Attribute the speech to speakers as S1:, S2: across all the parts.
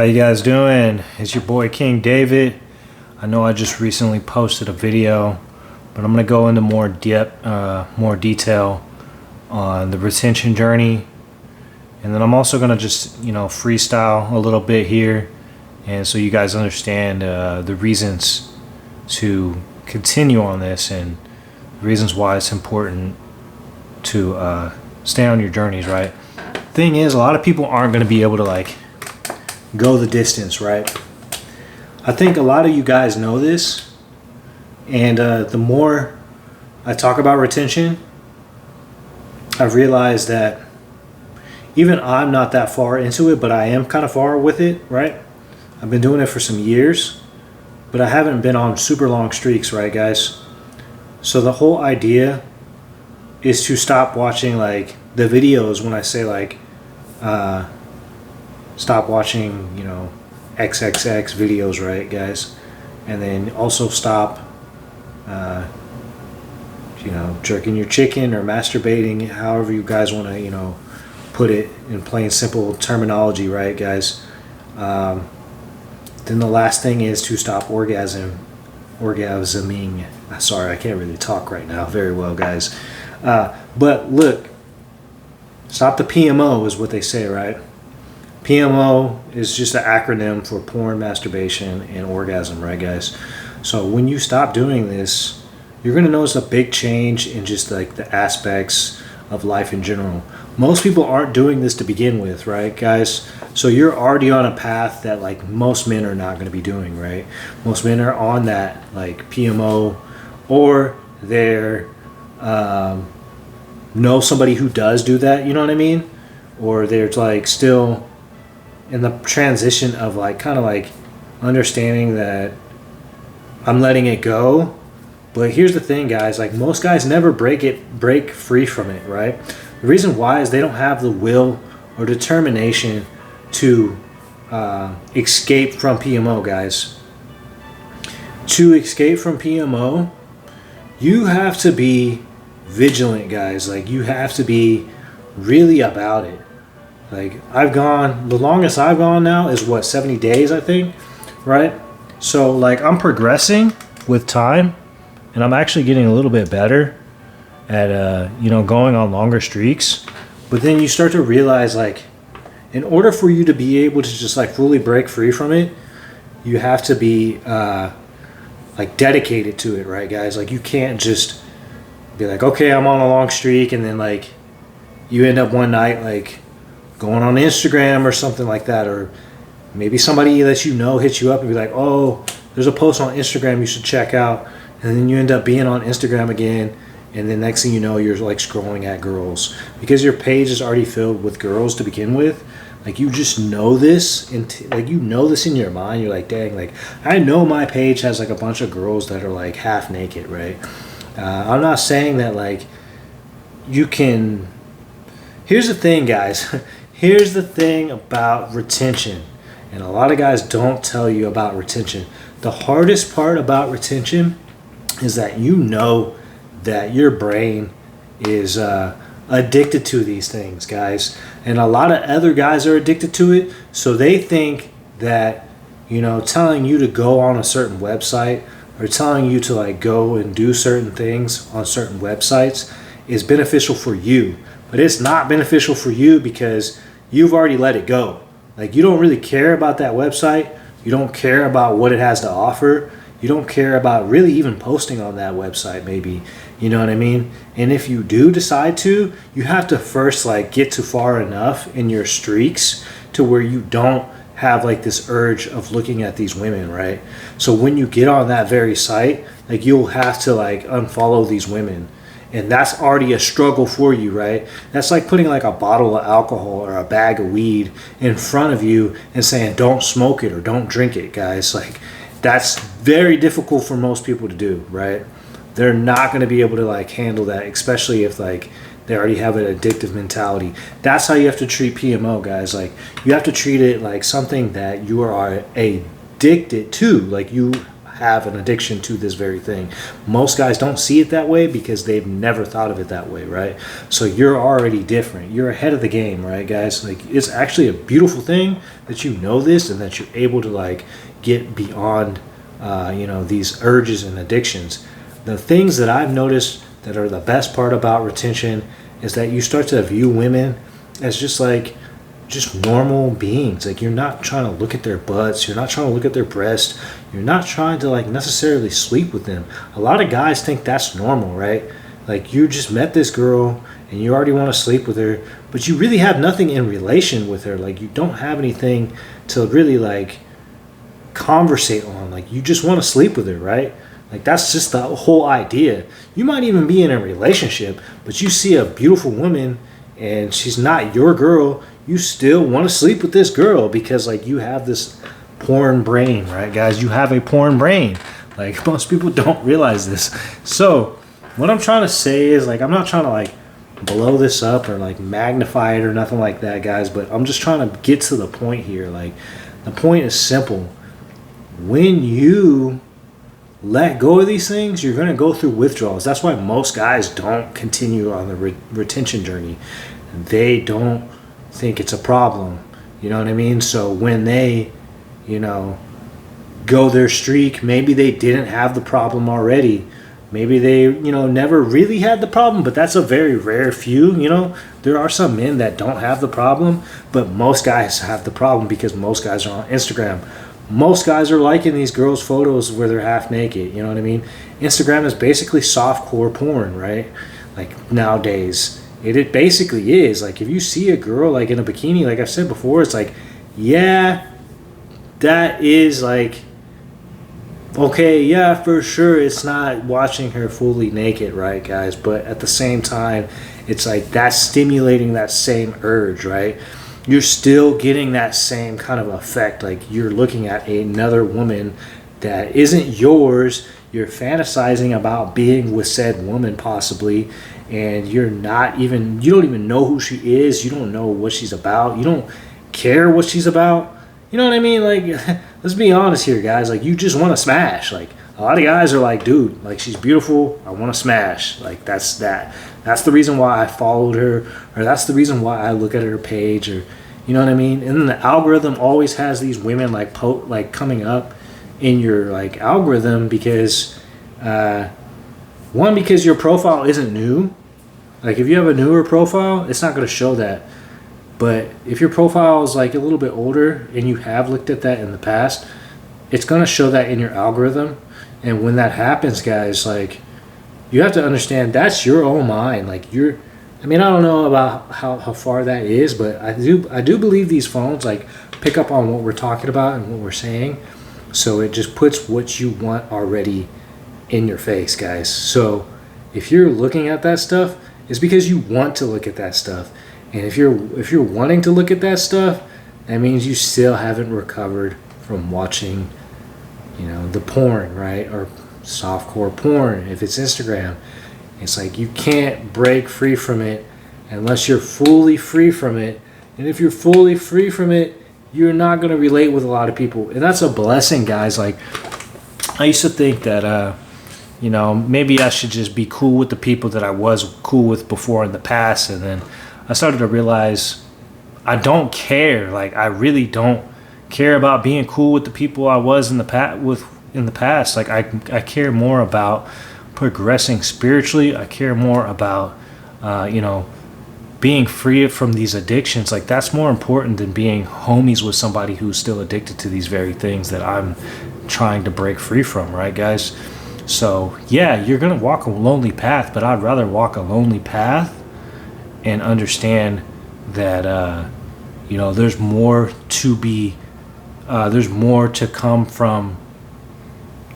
S1: How you guys doing? It's your boy King David. I know I just recently posted a video, but I'm gonna go into more detail on the retention journey, and then I'm also gonna just freestyle a little bit here, and so you guys understand the reasons to continue on this and the reasons why it's important to stay on your journeys. Right? Thing is, a lot of people aren't gonna be able to go the distance, right? I think a lot of you guys know this, and the more I talk about retention, I've realized that even I'm not that far into it, but I am kind of far with it, right? I've been doing it for some years, but I haven't been on super long streaks, right, guys? So the whole idea is to stop watching the videos when I say stop watching, XXX videos, right, guys? And then also stop, jerking your chicken or masturbating, however you guys want to, put it in plain, simple terminology, right, guys? Then the last thing is to stop orgasming. Sorry, I can't really talk right now very well, guys. But look, stop the PMO is what they say, right? PMO is just an acronym for porn, masturbation, and orgasm, right, guys? So when you stop doing this, you're going to notice a big change in just the aspects of life in general. Most people aren't doing this to begin with, right, guys? So you're already on a path that most men are not going to be doing, right? Most men are on that PMO, or they're know somebody who does do that, you know what I mean? Or they're still in the transition of understanding that I'm letting it go. But here's the thing, guys, most guys never break free from it, right? The reason why is they don't have the will or determination to escape from PMO, guys. To escape from PMO, you have to be vigilant, guys. You have to be really about it. The longest I've gone now is 70 days, I think, right? So I'm progressing with time, and I'm actually getting a little bit better at going on longer streaks. But then you start to realize in order for you to be able to just fully break free from it, you have to be dedicated to it, right, guys? You can't just be okay, I'm on a long streak, and then you end up one night going on Instagram or something like that, or maybe somebody that hits you up and be oh, there's a post on Instagram you should check out, and then you end up being on Instagram again, and then next thing you know, you're scrolling at girls because your page is already filled with girls to begin with. You just know this, and you know this in your mind. You're dang, I know my page has a bunch of girls that are half naked, right? I'm not saying that you can. Here's the thing, guys. Here's the thing about retention, and a lot of guys don't tell you about retention. The hardest part about retention is that that your brain is addicted to these things, guys, and a lot of other guys are addicted to it. So they think that telling you to go on a certain website or telling you to go and do certain things on certain websites is beneficial for you, but it's not beneficial for you because you've already let it go. You don't really care about that website. You don't care about what it has to offer. You don't care about really even posting on that website, maybe. You know what I mean? And if you do decide to, you have to first get to far enough in your streaks to where you don't have this urge of looking at these women, right? So when you get on that very site, you'll have to unfollow these women. And that's already a struggle for you, right? That's putting a bottle of alcohol or a bag of weed in front of you and saying, don't smoke it or don't drink it, guys. That's very difficult for most people to do, right? They're not going to be able to handle that, especially if they already have an addictive mentality. That's how you have to treat PMO, guys. You have to treat it like something that you are addicted to. You have an addiction to this very thing. Most guys don't see it that way because they've never thought of it that way, right? So you're already different. You're ahead of the game, right, guys? Like, it's actually a beautiful thing that you know this and that you're able to like get beyond these urges and addictions. The things that I've noticed that are the best part about retention is that you start to view women as just normal beings. Like, you're not trying to look at their butts, you're not trying to look at their breasts, you're not trying to like necessarily sleep with them. A lot of guys think that's normal, right? Like, you just met this girl and you already want to sleep with her, but you really have nothing in relation with her. Like, you don't have anything to really like conversate on. Like, you just want to sleep with her, right? Like, that's just the whole idea. You might even be in a relationship, but you see a beautiful woman and she's not your girl, you still want to sleep with this girl because like you have this porn brain, right, guys? You have a porn brain. Like, most people don't realize this. So what I'm trying to say is, like, I'm not trying to like blow this up or like magnify it or nothing like that, guys, but I'm just trying to get to the point here. Like, the point is simple. When you let go of these things, you're going to go through withdrawals. That's why most guys don't continue on the retention journey. They don't think it's a problem. You know what I mean? So when they, go their streak, maybe they didn't have the problem already. Maybe they, never really had the problem, but that's a very rare few. There are some men that don't have the problem, but most guys have the problem because most guys are on Instagram. Most guys are liking these girls' photos where they're half naked. You know what I mean? Instagram is basically softcore porn, right? Like, nowadays. It basically is. Like, if you see a girl like in a bikini, like I've said before, it's like, yeah, that is like, okay, yeah, for sure, it's not watching her fully naked, right, guys? But at the same time, it's like that's stimulating that same urge, right? You're still getting that same kind of effect. Like, you're looking at another woman that isn't yours. You're fantasizing about being with said woman possibly, and you don't even know who she is. You don't know what she's about. You don't care what she's about. You know what I mean? Like, let's be honest here, guys. Like, you just want to smash. Like, a lot of guys are like, dude, like, she's beautiful, I want to smash. Like, that's the reason why I followed her, or that's the reason why I look at her page, or, you know what I mean? And then the algorithm always has these women like coming up in your like algorithm because because your profile isn't new. Like, if you have a newer profile, it's not going to show that. But if your profile is like a little bit older and you have looked at that in the past, it's going to show that in your algorithm. And when that happens, guys, like, you have to understand that's your own mind. Like, I don't know about how far that is, but I do believe these phones like pick up on what we're talking about and what we're saying. So it just puts what you want already in your face, guys. So if you're looking at that stuff, it's because you want to look at that stuff. And if you're wanting to look at that stuff, that means you still haven't recovered from watching, the porn, right? Or softcore porn, if it's Instagram. It's like, you can't break free from it unless you're fully free from it. And if you're fully free from it, you're not going to relate with a lot of people. And that's a blessing, guys. Like, I used to think that, maybe I should just be cool with the people that I was cool with before in the past. And then I started to realize I don't care. Like, I really don't care about being cool with the people I was in the past. Like, I care more about progressing spiritually. I care more about, being free from these addictions. Like, that's more important than being homies with somebody who's still addicted to these very things that I'm trying to break free from, right, guys? So, yeah, you're going to walk a lonely path, but I'd rather walk a lonely path and understand that, there's more to come from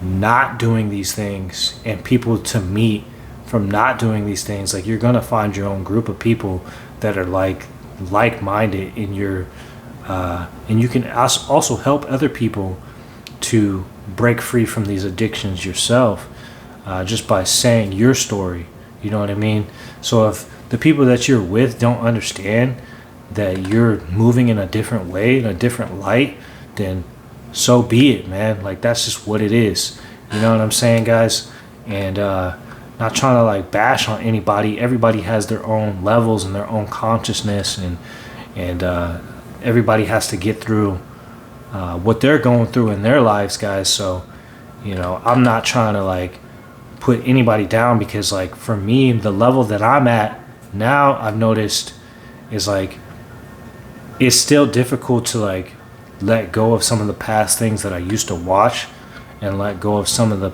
S1: not doing these things, and people to meet from not doing these things. Like, you're going to find your own group of people that are like-minded in your, and you can also help other people to break free from these addictions yourself, just by saying your story. You know what I mean? So if the people that you're with don't understand that you're moving in a different way, in a different light, then so be it, man. Like, that's just what it is. You know what I'm saying, guys? And not trying to like bash on anybody. Everybody has their own levels and their own consciousness, and everybody has to get through what they're going through in their lives, guys. So, you know, I'm not trying to like put anybody down, because like for me, the level that I'm at now, I've noticed is like it's still difficult to like let go of some of the past things that I used to watch, and let go of some of the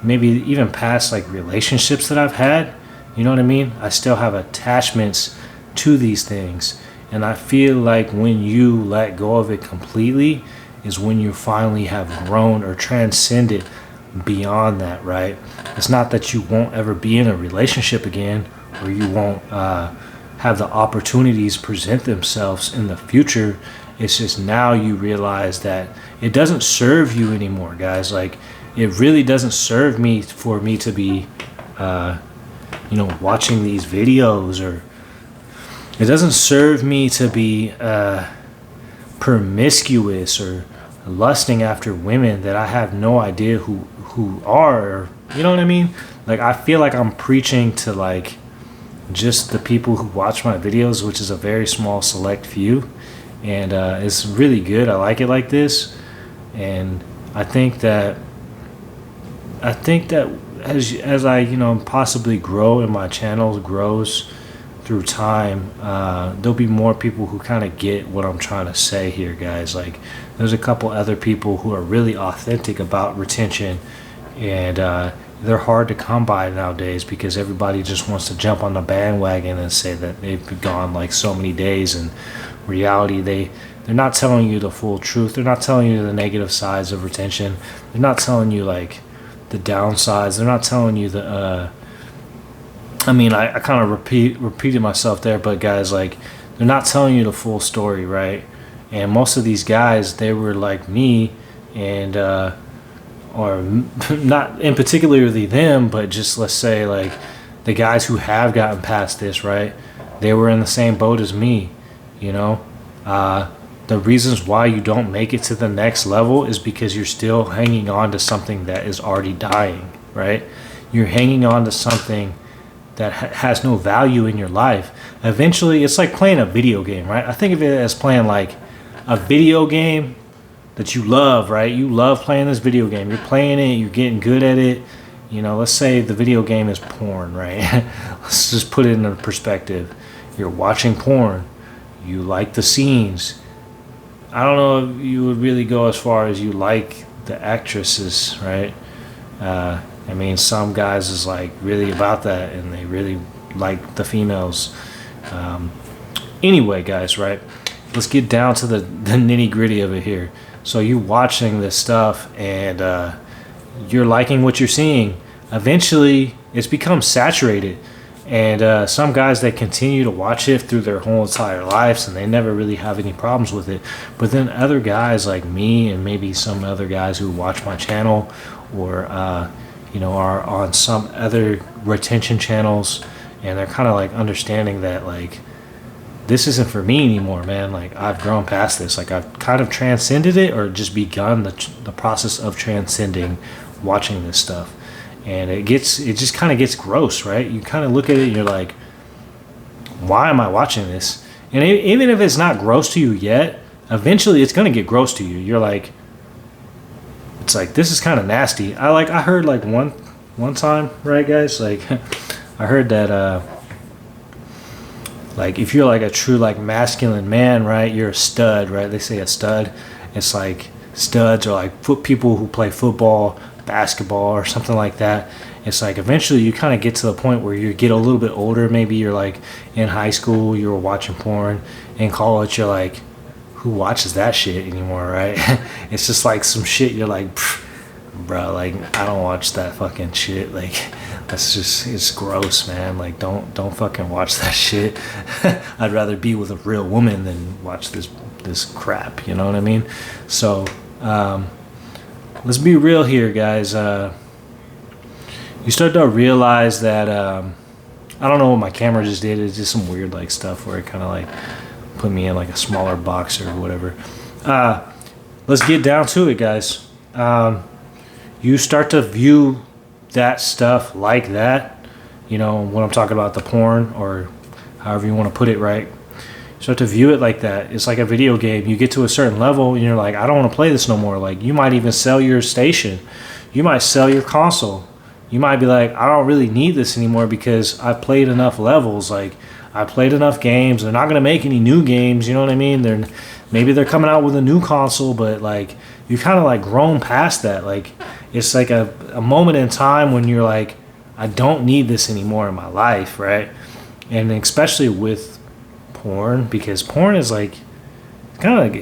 S1: maybe even past like relationships that I've had. You know what I mean? I still have attachments to these things, and I feel like when you let go of it completely is when you finally have grown or transcended beyond that, right? It's not that you won't ever be in a relationship again, or you won't have the opportunities present themselves in the future. It's just now you realize that it doesn't serve you anymore, guys. Like, it really doesn't serve me for me to be, you know, watching these videos, or it doesn't serve me to be promiscuous or lusting after women that I have no idea who are, or, you know what I mean? Like, I feel like I'm preaching to like just the people who watch my videos, which is a very small select few, and it's really good. I like it like this, and I think that as I, you know, possibly grow and my channel grows through time, there'll be more people who kind of get what I'm trying to say here, guys. Like, there's a couple other people who are really authentic about retention, and they're hard to come by nowadays, because everybody just wants to jump on the bandwagon and say that they've been gone like so many days. And reality, they're not telling you the full truth. They're not telling you the negative sides of retention. They're not telling you like the downsides. They're not telling you the I mean, I kind of repeated myself there, but guys, like, they're not telling you the full story, right? And most of these guys, they were like me, and or not in particularly them, but just let's say like the guys who have gotten past this, right? They were in the same boat as me, you know. The reasons why you don't make it to the next level is because you're still hanging on to something that is already dying, right? You're hanging on to something that has no value in your life. Eventually, it's like playing a video game, right? I think of it as playing like a video game that you love, right? You love playing this video game. You're playing it, you're getting good at it. You know, let's say the video game is porn, right? Let's just put it into perspective. You're watching porn. You like the scenes. I don't know if you would really go as far as you like the actresses, right? I mean, some guys is like really about that, and they really like the females. Anyway, guys, right? Let's get down to the nitty gritty of it here. So you watching this stuff, and you're liking what you're seeing. Eventually, it's become saturated. And some guys, they continue to watch it through their whole entire lives, and they never really have any problems with it. But then other guys like me, and maybe some other guys who watch my channel, or you know, are on some other retention channels, and they're kind of like understanding that like this isn't for me anymore, man. Like, I've grown past this. Like, I've kind of transcended it, or just begun the process of transcending watching this stuff. And it just kind of gets gross, right? You kind of look at it and you're like, why am I watching this? And even if it's not gross to you yet, eventually it's going to get gross to you. You're like, it's like, this is kind of nasty. I heard like one time, right, guys? Like, I heard that like, if you're like a true like masculine man, right, you're a stud, right? They say a stud. It's like studs are like people who play football, basketball, or something like that. It's like eventually you kind of get to the point where you get a little bit older. Maybe you're like in high school, you were watching porn. In college, you're like, who watches that shit anymore, right? It's just like some shit you're like, bro, like, I don't watch that fucking shit. Like, that's just, it's gross, man. Like, don't fucking watch that shit. I'd rather be with a real woman than watch this crap, you know what I mean? So let's be real here, guys. You start to realize that I don't know what my camera just did. It's just some weird like stuff where it kind of like put me in like a smaller box or whatever. Let's get down to it, guys. you start to view that stuff like that, you know, when I'm talking about the porn or however you want to put it, right? Start to view it like that. It's like a video game. You get to a certain level and you're like, I don't want to play this no more. Like, you might even sell your station. You might sell your console. You might be like, I don't really need this anymore because I played enough levels. Like, I played enough games. They're not going to make any new games. You know what I mean? Maybe they're coming out with a new console, but like, you kind of like grown past that. Like, it's like a moment in time when you're like, I don't need this anymore in my life, right? And especially with porn, because porn is like kind of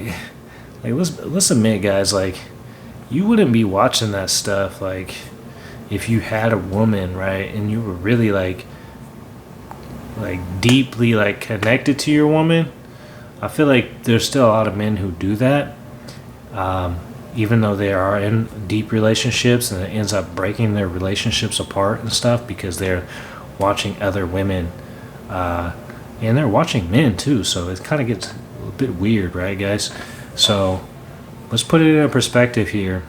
S1: like let's admit, guys, like, you wouldn't be watching that stuff like if you had a woman, right, and you were really like deeply like connected to your woman. I feel like there's still a lot of men who do that, even though they are in deep relationships, and it ends up breaking their relationships apart and stuff because they're watching other women. And they're watching men too, so it kind of gets a bit weird, right, guys? So let's put it in a perspective here.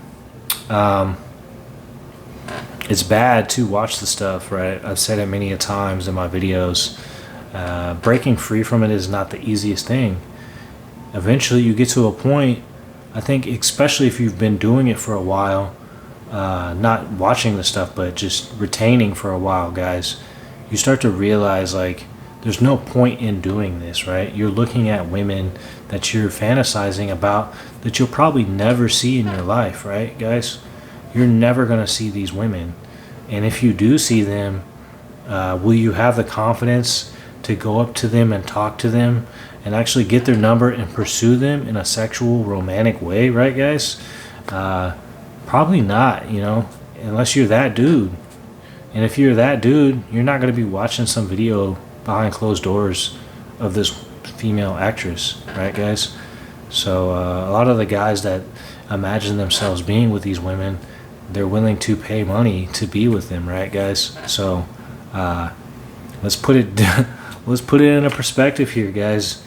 S1: It's bad to watch the stuff, right? I've said it many a times in my videos. Breaking free from it is not the easiest thing. Eventually you get to a point, I think, especially if you've been doing it for a while, not watching the stuff, but just retaining for a while, guys, you start to realize, like, there's no point in doing this, right? You're looking at women that you're fantasizing about that you'll probably never see in your life, right, guys? You're never going to see these women. And if you do see them, will you have the confidence to go up to them and talk to them and actually get their number and pursue them in a sexual, romantic way, right, guys? Probably not, you know, unless you're that dude. And if you're that dude, you're not going to be watching some video behind closed doors of this female actress, right, guys? So a lot of the guys that imagine themselves being with these women, they're willing to pay money to be with them, right, guys? So let's put it in a perspective here, guys.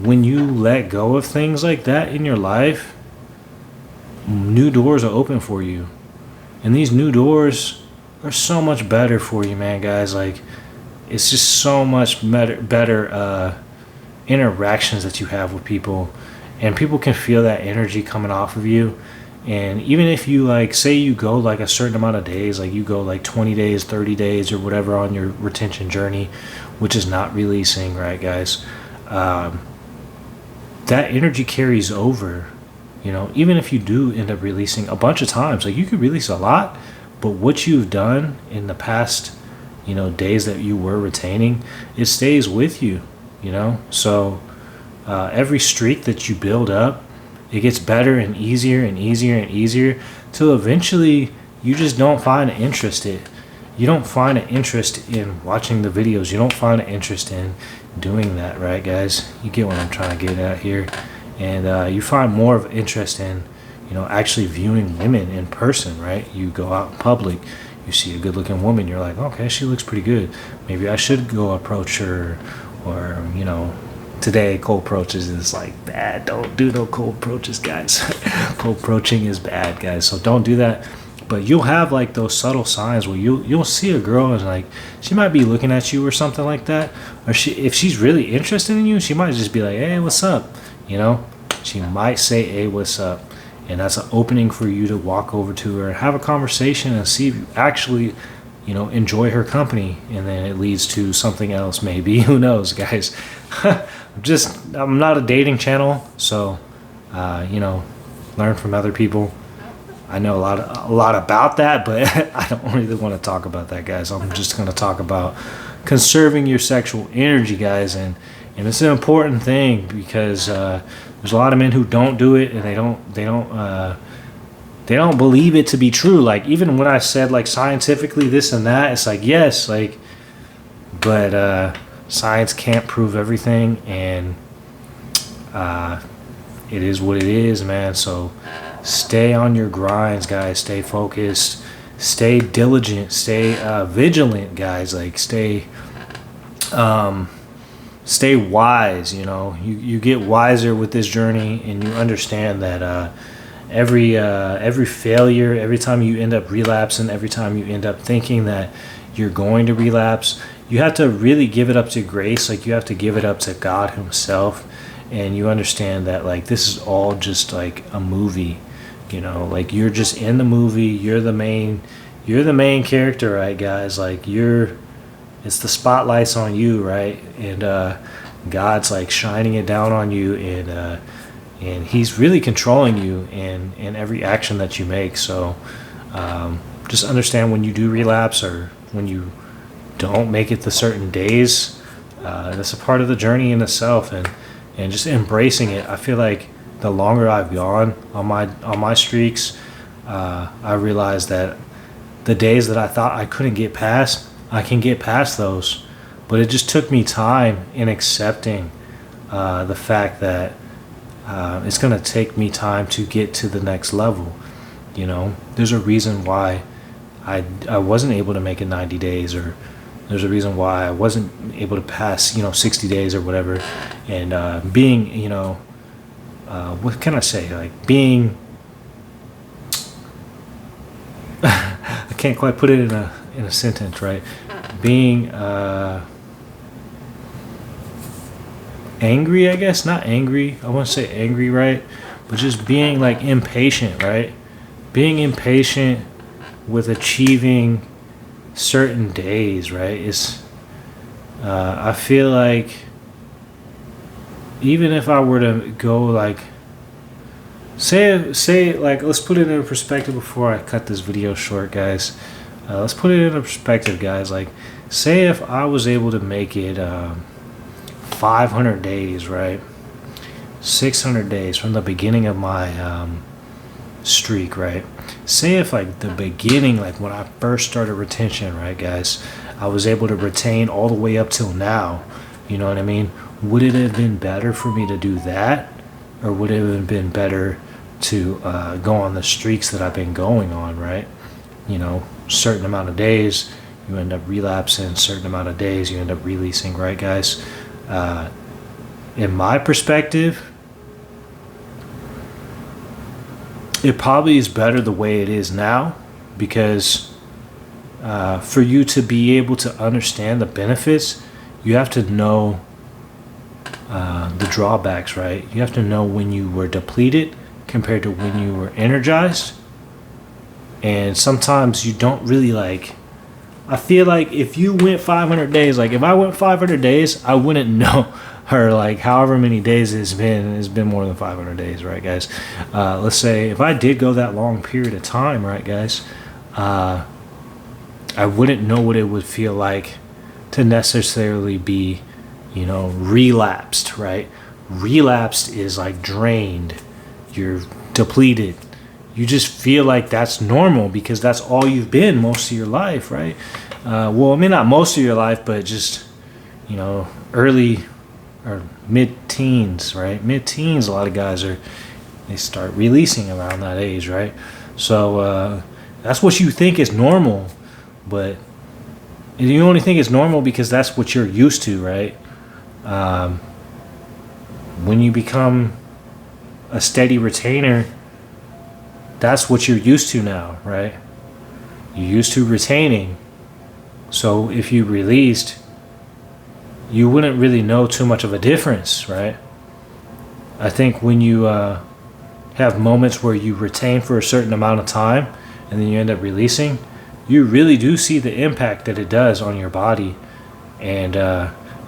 S1: When you let go of things like that in your life, new doors are open for you, and these new doors are so much better for you, man, guys. Like, it's just so much better interactions that you have with people, and people can feel that energy coming off of you. And even if you, like, say you go like a certain amount of days, like you go like 20 days, 30 days or whatever on your retention journey, which is not releasing, right, guys, that energy carries over. You know, even if you do end up releasing a bunch of times, like, you could release a lot, but what you've done in the past, you know, days that you were retaining, it stays with you, you know? So every streak that you build up, it gets better and easier and easier and easier till eventually you just don't find an interest in. You don't find an interest in watching the videos. You don't find an interest in doing that, right, guys? You get what I'm trying to get at here. And you find more of interest in, you know, actually viewing women in person, right? You go out in public, you see a good-looking woman, you're like, okay, she looks pretty good. Maybe I should go approach her. Or, you know, today cold approaches is like bad. Don't do no cold approaches, guys. Cold approaching is bad, guys. So don't do that. But you'll have like those subtle signs where you'll see a girl and like she might be looking at you or something like that. Or if she's really interested in you, she might just be like, hey, what's up? You know, she might say, hey, what's up? And that's an opening for you to walk over to her and have a conversation and see if you actually, you know, enjoy her company. And then it leads to something else, maybe. Who knows, guys? I'm not a dating channel, so, you know, learn from other people. I know a lot about that, but I don't really want to talk about that, guys. I'm just going to talk about conserving your sexual energy, guys. And it's an important thing because there's a lot of men who don't do it, and they don't believe it to be true. Like, even when I said like scientifically this and that, it's like, yes, like, but science can't prove everything, and it is what it is, man. So stay on your grinds, guys. Stay focused, stay diligent, stay vigilant, guys. Like, stay wise. You know, you get wiser with this journey, and you understand that every failure, every time you end up relapsing, every time you end up thinking that you're going to relapse, you have to really give it up to grace. Like, you have to give it up to God himself, and you understand that, like, this is all just like a movie, you know, like, you're just in the movie, you're the main character, right, guys? Like, it's the spotlight's on you, right? And God's like shining it down on you, and he's really controlling you in every action that you make. So just understand, when you do relapse, or when you don't make it the certain days, that's a part of the journey in itself, and just embracing it. I feel like the longer I've gone on my streaks, I realized that the days that I thought I couldn't get past, I can get past those. But it just took me time in accepting the fact that it's going to take me time to get to the next level. You know, there's a reason why I wasn't able to make it 90 days, or there's a reason why I wasn't able to pass, 60 days or whatever. And being, what can I say? Like, being, I can't quite put it in a sentence, right? Being angry, I guess. Not angry, I wouldn't say angry, right? But just being like impatient, right? Being impatient with achieving certain days, right? I feel like, even if I were to go like, say like, let's put it in perspective before I cut this video short, guys. Let's put it in perspective, guys. Like, say if I was able to make it 500 days, right? 600 days from the beginning of my streak, right? Say if, like, the beginning, like when I first started retention, right, guys, I was able to retain all the way up till now. You know what I mean? Would it have been better for me to do that, or would it have been better to go on the streaks that I've been going on, right? Certain amount of days you end up relapsing, certain amount of days you end up releasing, right, guys? In my perspective, it probably is better the way it is now, because for you to be able to understand the benefits, you have to know the drawbacks, right? You have to know when you were depleted compared to when you were energized. And sometimes you don't really, like, I feel like if you went 500 days, like if I went 500 days, I wouldn't know, or like however many days it's been more than 500 days, right, guys? Let's say if I did go that long period of time, right, guys, I wouldn't know what it would feel like to necessarily be, relapsed, right? Relapsed is like drained, you're depleted. You just feel like that's normal because that's all you've been most of your life, right? Well, I mean, not most of your life, but just, early or mid-teens, right? Mid-teens, a lot of guys they start releasing around that age, right? So that's what you think is normal, but you only think it's normal because that's what you're used to, right? When you become a steady retainer, that's what you're used to now, right? You're used to retaining. So if you released, you wouldn't really know too much of a difference, right? I think when you have moments where you retain for a certain amount of time and then you end up releasing, you really do see the impact that it does on your body. And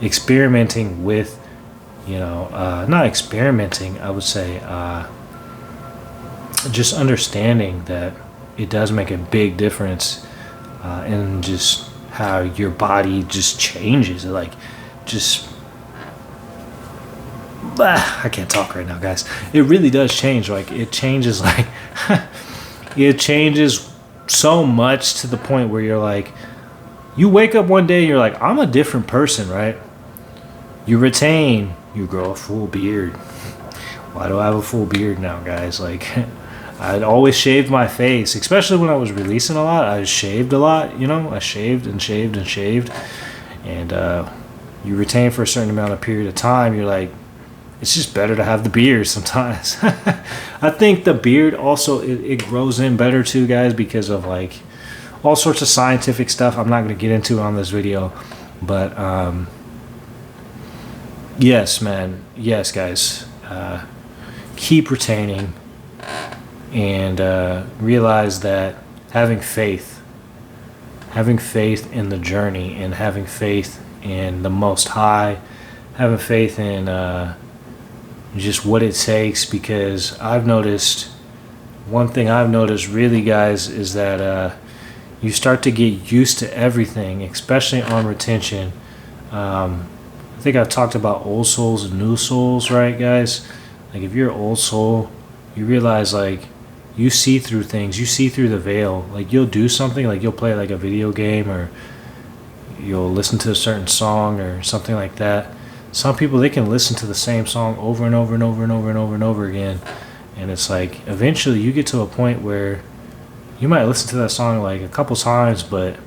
S1: experimenting with, not experimenting, I would say, just understanding that it does make a big difference in just how your body just changes. Like, I can't talk right now, guys. It really does change. Like, it changes, like, it changes so much to the point where you're like, you wake up one day and you're like, I'm a different person, right? You retain, you grow a full beard. Why do I have a full beard now, guys? Like, I'd always shaved my face, especially when I was releasing a lot. I shaved a lot, I shaved and shaved and shaved. And you retain for a certain amount of period of time. You're like, it's just better to have the beard sometimes. I think the beard also it grows in better too, guys, because of like all sorts of scientific stuff I'm not going to get into on this video. But yes, man, yes, guys, keep retaining and realize that having faith in the journey, and having faith in the Most High, having faith in just what it takes. Because one thing I've noticed really, guys, is that you start to get used to everything, especially on retention. I think I've talked about old souls and new souls, right, guys? Like if you're an old soul, you realize like you see through things, you see through the veil. Like you'll do something, like you'll play like a video game, or you'll listen to a certain song or something like that. Some people, they can listen to the same song over and over and over and over and over and over again, and it's like eventually you get to a point where you might listen to that song like a couple times, but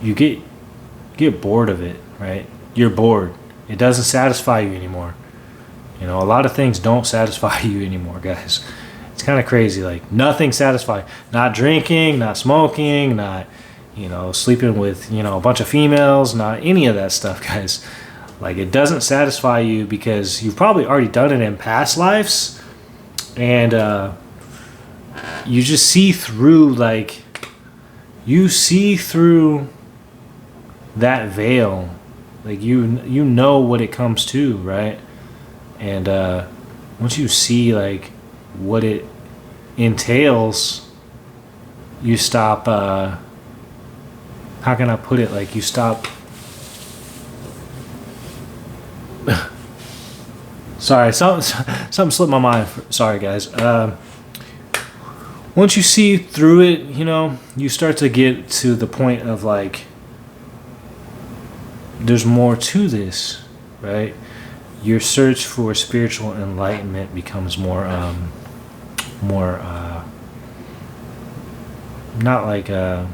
S1: you get bored of it, right? You're bored. It doesn't satisfy you anymore. You know, a lot of things don't satisfy you anymore, guys. It's kind of crazy. Like nothing satisfies. Not drinking, not smoking, not, sleeping with, a bunch of females, not any of that stuff, guys. Like it doesn't satisfy you because you've probably already done it in past lives, and you just see through, you see through that veil. Like you know what it comes to, right? And once you see like what it entails, you stop. How can I put it? Like you stop. Sorry, something slipped my mind. Sorry, guys. Once you see through it, you start to get to the point of like, there's more to this, right? Your search for spiritual enlightenment becomes more not like a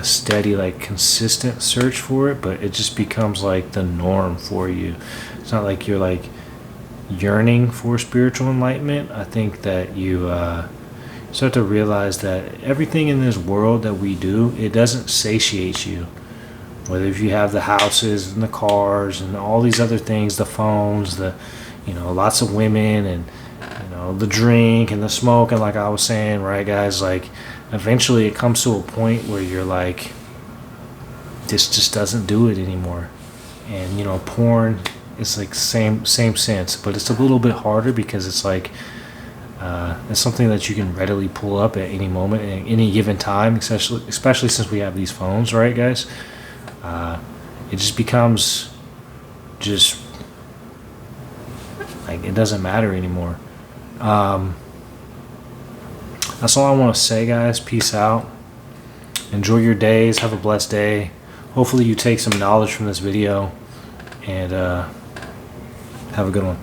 S1: steady, like consistent search for it, but it just becomes like the norm for you. It's not like you're like yearning for spiritual enlightenment. I think that you start to realize that everything in this world that we do, it doesn't satiate you. Whether if you have the houses and the cars and all these other things, the phones, the lots of women, and the drink and the smoke, and like I was saying, right, guys, like eventually it comes to a point where you're like, this just doesn't do it anymore. And porn is like same sense, but it's a little bit harder because it's like it's something that you can readily pull up at any moment, at any given time, especially since we have these phones, right, guys? It just becomes just like it doesn't matter anymore. That's all I want to say, guys. Peace out. Enjoy your days. Have a blessed day. Hopefully you take some knowledge from this video, and have a good one.